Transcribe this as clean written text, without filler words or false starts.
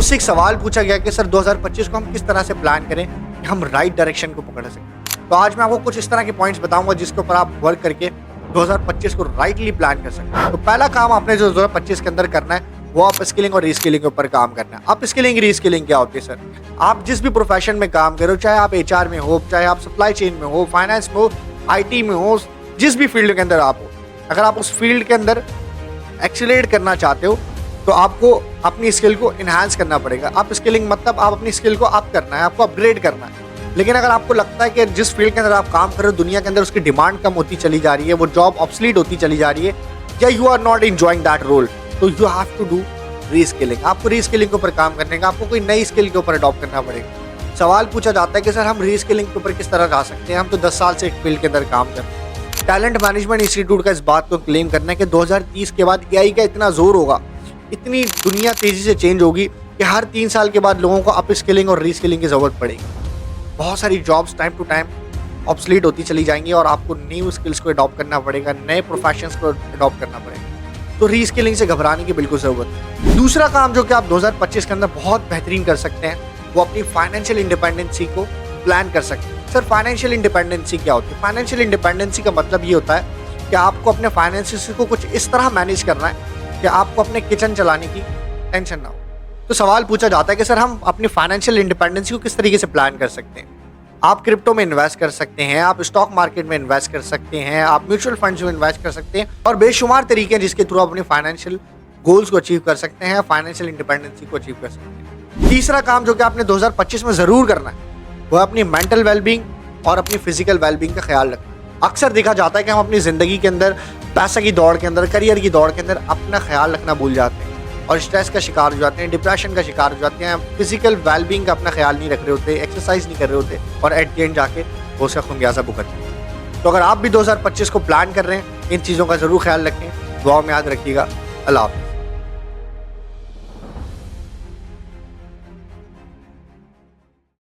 मुझसे एक सवाल पूछा गया कि सर 2025 को हम किस तरह से प्लान करें कि हम राइट डायरेक्शन को पकड़ सकें। तो आज मैं आपको कुछ इस तरह के पॉइंट्स बताऊंगा जिसके ऊपर आप वर्क करके 2025 को राइटली प्लान कर सकते हैं। तो पहला काम आपने जो 2025 के अंदर करना है वो आप स्किलिंग और रीस्किलिंग के ऊपर काम करना है। आप स्किलिंग रीस्किलिंग क्या होती है सर? आप जिस भी प्रोफेशन में काम करो, चाहे आप HR में हो, चाहे आप सप्लाई चेन में हो, फाइनेंस में हो, IT में हो, जिस भी फील्ड के अंदर आप हो, अगर आप उस फील्ड के अंदर एक्सीलरेट करना चाहते हो तो आपको अपनी स्किल को इन्हांस करना पड़ेगा। आप स्किलिंग मतलब आप अपनी स्किल को अप करना है, आपको अपग्रेड करना है। लेकिन अगर आपको लगता है कि जिस फील्ड के अंदर आप काम कर रहे हो दुनिया के अंदर उसकी डिमांड कम होती चली जा रही है, वो जॉब ऑब्सलीट होती चली जा रही है, या you are not enjoying that role, तो you have to do reskilling. आपको रीस्किलिंग के ऊपर काम करने का, आपको कोई नई स्किल के ऊपर अडॉप्ट करना पड़ेगा। सवाल पूछा जाता है कि सर हम रीस्किलिंग के ऊपर किस तरह जा सकते हैं? हम तो 10 साल से एक फील्ड के अंदर काम कर रहे हैं। टैलेंट मैनेजमेंट इंस्टीट्यूट का इस बात को क्लेम करना है कि 2030 के बाद AI का इतना जोर होगा, इतनी दुनिया तेजी से चेंज होगी कि हर 3 साल के बाद लोगों को अप स्किलिंग और रीस्किलिंग की जरूरत पड़ेगी। बहुत सारी jobs time to time obsolete होती चली जाएंगी और आपको न्यू स्किल्स को अडॉप्ट करना पड़ेगा, नए प्रोफेशंस को अडॉप्ट करना पड़ेगा। तो रीस्किलिंग से घबराने की बिल्कुल जरूरत है। दूसरा काम जो कि आप 2025 के अंदर बहुत बेहतरीन कर सकते हैं वो अपनी फाइनेंशियल इंडिपेंडेंसी को प्लान कर सकते हैं। सर फाइनेंशियल इंडिपेंडेंसी क्या होती है? फाइनेंशियल इंडिपेंडेंसी का मतलब ये होता है कि आपको अपने फाइनेंसेस को कुछ इस तरह मैनेज करना है कि आपको अपने किचन चलाने की टेंशन ना हो। तो सवाल पूछा जाता है कि सर हम अपनी फाइनेंशियल इंडिपेंडेंसी को किस तरीके से प्लान कर सकते हैं? आप क्रिप्टो में इन्वेस्ट कर सकते हैं, आप स्टॉक मार्केट में इन्वेस्ट कर सकते हैं, आप म्यूचुअल फंड्स में इन्वेस्ट कर सकते हैं और बेशुमार तरीके हैं जिसके थ्रू आप अपनी फाइनेंशियल गोल्स को अचीव कर सकते हैं, फाइनेंशियल इंडिपेंडेंसी को अचीव कर सकते हैं। तीसरा काम जो कि आपने 2025 में ज़रूर करना है वो है अपनी मेंटल वेलबींग और अपनी फिजिकल वेलबींग का ख्याल रखना। अक्सर देखा जाता है कि हम अपनी ज़िंदगी के अंदर पैसा की दौड़ के अंदर, करियर की दौड़ के अंदर अपना ख्याल रखना भूल जाते हैं और स्ट्रेस का शिकार हो जाते हैं, डिप्रेशन का शिकार हो जाते हैं, फिजिकल वेलबींग का अपना ख्याल नहीं रख रहे होते, एक्सरसाइज नहीं कर रहे होते और एट द एंड जाके वो उसका खुमियाजा भुगतते हैं। तो अगर आप भी 2025 को प्लान कर रहे हैं इन चीज़ों का ज़रूर ख्याल रखें। दुआ में याद रखिएगा। अल्लाह हाफ़िज़।